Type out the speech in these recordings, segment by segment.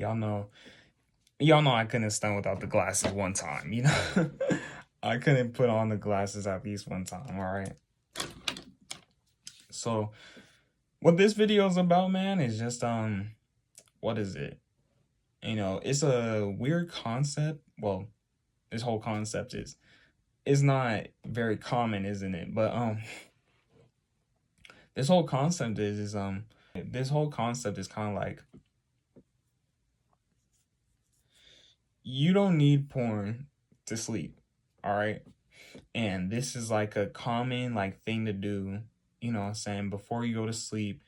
Y'all know, y'all know I couldn't stand without the glasses one time, you know? I couldn't put on the glasses at least one time, all right? So, what this video is about, man, is just, what is it? You know, it's a weird concept. Well, this whole concept is not very common, isn't it? But, this whole concept this whole concept is kind of like, you don't need porn to sleep, all right? And this is like a common like thing to do, you know what I'm saying, before you go to sleep,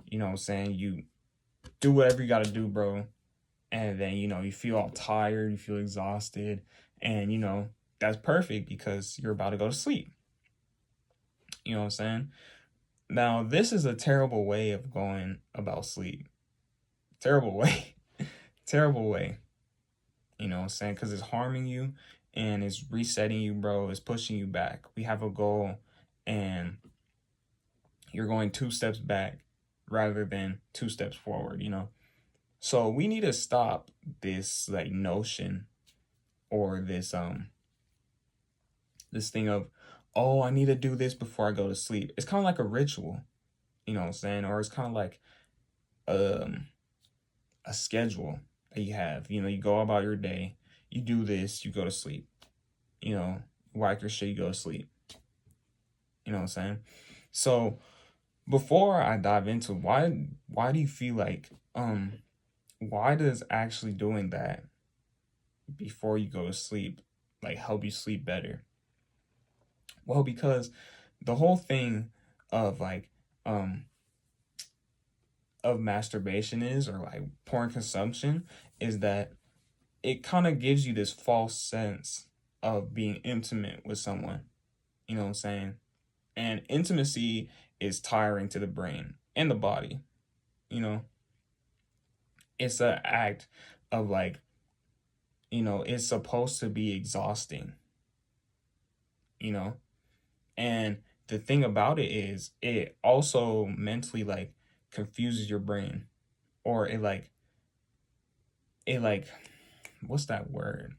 you know what I'm saying, you do whatever you got to do, bro. And then, you know, you feel all tired, you feel exhausted, and you know, that's perfect because you're about to go to sleep. You know what I'm saying? Now, this is a terrible way of going about sleep. Terrible way. Terrible way. You know what I'm saying? Because it's harming you and it's resetting you, bro. It's pushing you back. We have a goal and you're going 2 steps back rather than 2 steps forward, you know? So we need to stop this like notion or this thing of, oh, I need to do this before I go to sleep. It's kind of like a ritual, you know what I'm saying? Or it's kind of like um a schedule that you have. You know, you go about your day, you do this, you go to sleep. You know, whack your shit, you go to sleep. You know what I'm saying? So before I dive into why do you feel like why does actually doing that before you go to sleep like help you sleep better? Well, because the whole thing of like um of masturbation is, or like porn consumption, is that it kind of gives you this false sense of being intimate with someone. You know what I'm saying? And intimacy is tiring to the brain and the body. You know, it's an act of like, you know, it's supposed to be exhausting, you know? And the thing about it is it also mentally like confuses your brain, or it like what's that word?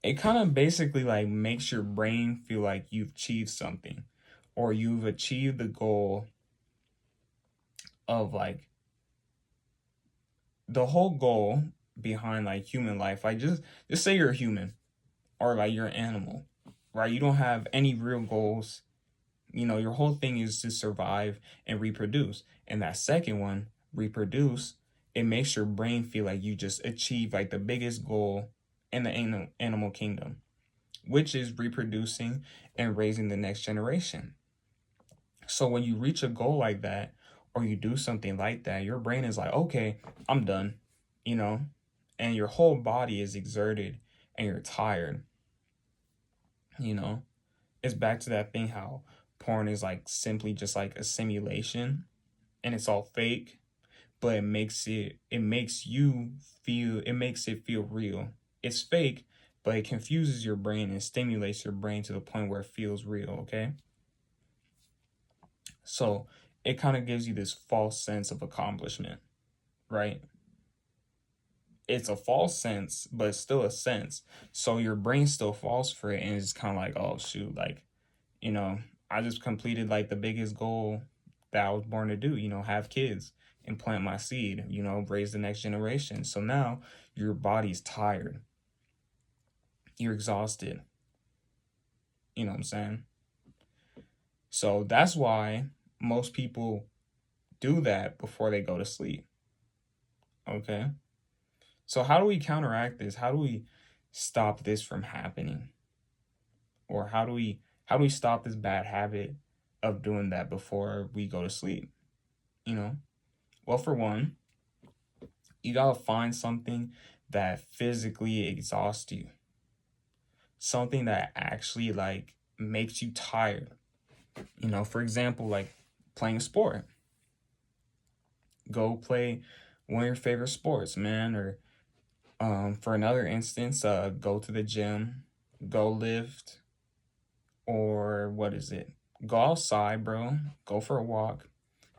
It kind of basically like makes your brain feel like you've achieved something, or you've achieved the goal of like the whole goal behind like human life. Like just say you're a human or like you're an animal, right? You don't have any real goals. You know, your whole thing is to survive and reproduce. And that second one, reproduce, it makes your brain feel like you just achieved like the biggest goal in the animal kingdom, which is reproducing and raising the next generation. So when you reach a goal like that, or you do something like that, your brain is like, okay, I'm done, you know, and your whole body is exerted and you're tired, you know. It's back to that thing how porn is like simply just like a simulation and it's all fake, but it makes it feel real. It's fake, but it confuses your brain and stimulates your brain to the point where it feels real, okay? So it kind of gives you this false sense of accomplishment, right? It's a false sense, but it's still a sense. So your brain still falls for it, and it's kind of like, oh shoot, like, you know, I just completed like the biggest goal that I was born to do, you know, have kids and plant my seed, you know, raise the next generation. So now your body's tired. You're exhausted. You know what I'm saying? So that's why most people do that before they go to sleep. Okay? So how do we counteract this? How do we stop this from happening? Or how do we stop this bad habit of doing that before we go to sleep? You know? Well, for one, you gotta find something that physically exhausts you. Something that actually like makes you tired. You know, for example, like playing a sport. Go play one of your favorite sports, man. Or for another instance, go to the gym, go lift, or what is it? Go outside, bro. Go for a walk.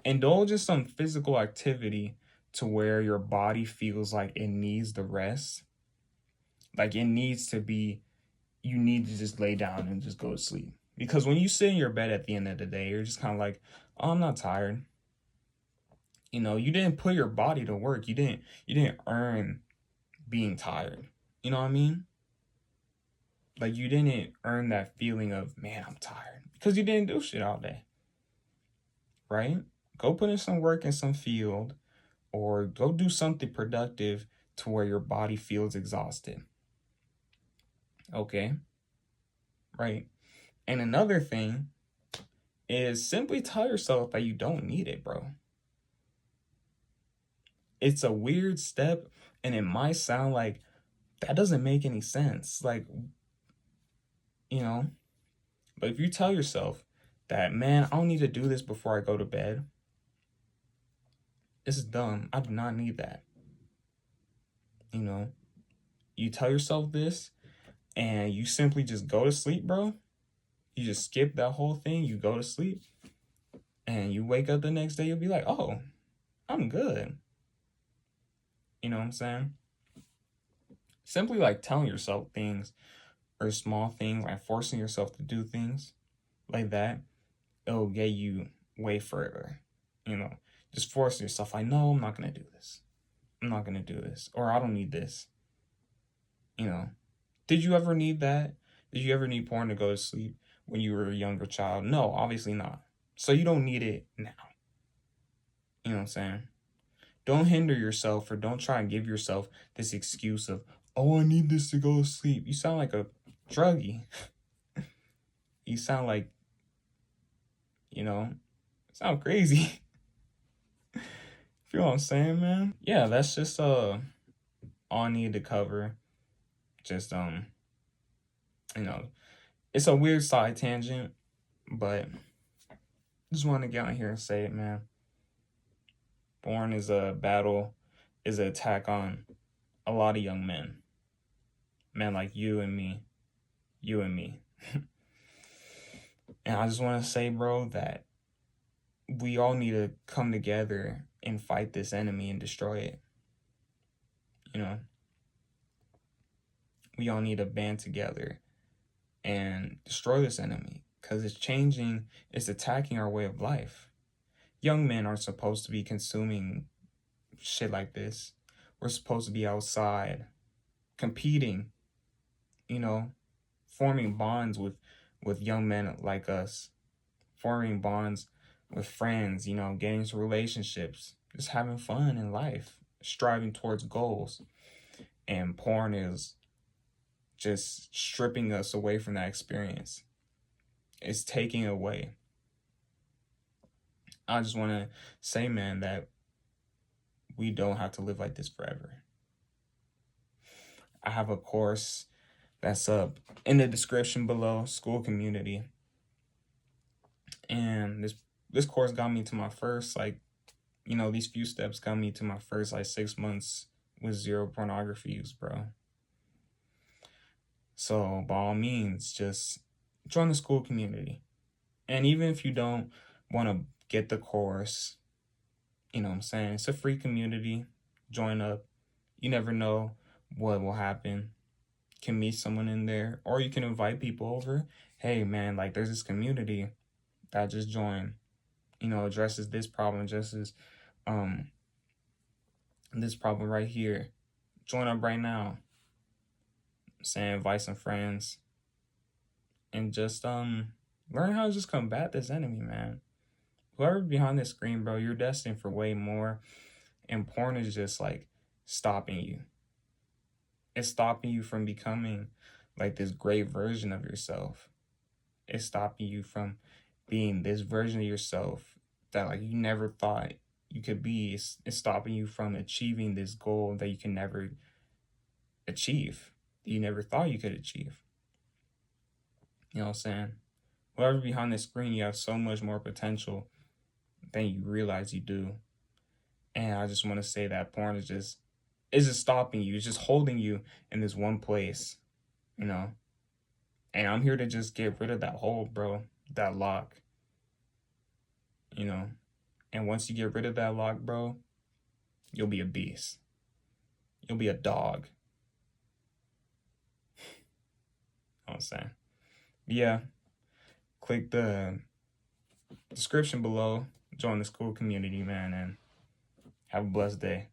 Indulge in some physical activity to where your body feels like it needs the rest. Like it needs to be, you need to just lay down and just go to sleep. Because when you sit in your bed at the end of the day, you're just kind of like, oh, I'm not tired. You know, you didn't put your body to work. You didn't earn being tired. You know what I mean? Like you didn't earn that feeling of, man, I'm tired. Because you didn't do shit all day. Right? Go put in some work in some field or go do something productive to where your body feels exhausted. Okay? Right? And another thing is simply tell yourself that you don't need it, bro. It's a weird step and it might sound like that doesn't make any sense. Like, you know, but if you tell yourself that, man, I don't need to do this before I go to bed, this is dumb. I do not need that. You know, you tell yourself this and you simply just go to sleep, bro. You just skip that whole thing. You go to sleep and you wake up the next day. You'll be like, oh, I'm good. You know what I'm saying? Simply like telling yourself things or small things, like forcing yourself to do things like that, it'll get you way further. You know, just force yourself like, no, I'm not going to do this. I'm not going to do this. Or I don't need this. You know, did you ever need that? Did you ever need porn to go to sleep when you were a younger child? No, obviously not. So you don't need it now. You know what I'm saying? Don't hinder yourself or don't try and give yourself this excuse of, oh, I need this to go to sleep. You sound like a druggie. You sound like, you know, sound crazy. Feel what I'm saying, man? Yeah, that's just all I need to cover. Just you know, it's a weird side tangent, but just want to get on here and say it, man. Porn is a battle, is an attack on a lot of young men. Men like you and me. You and me. And I just want to say, bro, that we all need to come together and fight this enemy and destroy it. You know? We all need to band together and destroy this enemy because it's changing, it's attacking our way of life. Young men aren't supposed to be consuming shit like this. We're supposed to be outside, competing, you know, forming bonds with young men like us, forming bonds with friends, you know, getting into relationships, just having fun in life, striving towards goals. And porn is just stripping us away from that experience. It's taking away. I just want to say, man, that we don't have to live like this forever. I have a course that's up in the description below, School Community. And this course got me to my first, like, you know, these few steps got me to my first, like, 6 months with zero pornography use, bro. So, by all means, just join the School Community. And even if you don't want to get the course, you know what I'm saying? It's a free community. Join up. You never know what will happen. Can meet someone in there, or you can invite people over. Hey, man, like there's this community that I just joined, you know, addresses this problem, addresses this problem right here. Join up right now. Saying invite some friends and just learn how to just combat this enemy, man. Whoever behind this screen, bro, you're destined for way more. And porn is just like stopping you. It's stopping you from becoming like this great version of yourself. It's stopping you from being this version of yourself that like you never thought you could be. It's stopping you from achieving this goal that you can never achieve, that you never thought you could achieve. You know what I'm saying? Whoever behind the screen, you have so much more potential than you realize you do. And I just want to say that porn is just stopping you. It's just holding you in this one place, you know? And I'm here to just get rid of that hold, bro, that lock, you know? And once you get rid of that lock, bro, You'll be a beast. You'll be a dog. You know what I'm saying? Yeah, click the description below. Join the school community, man, and have a blessed day.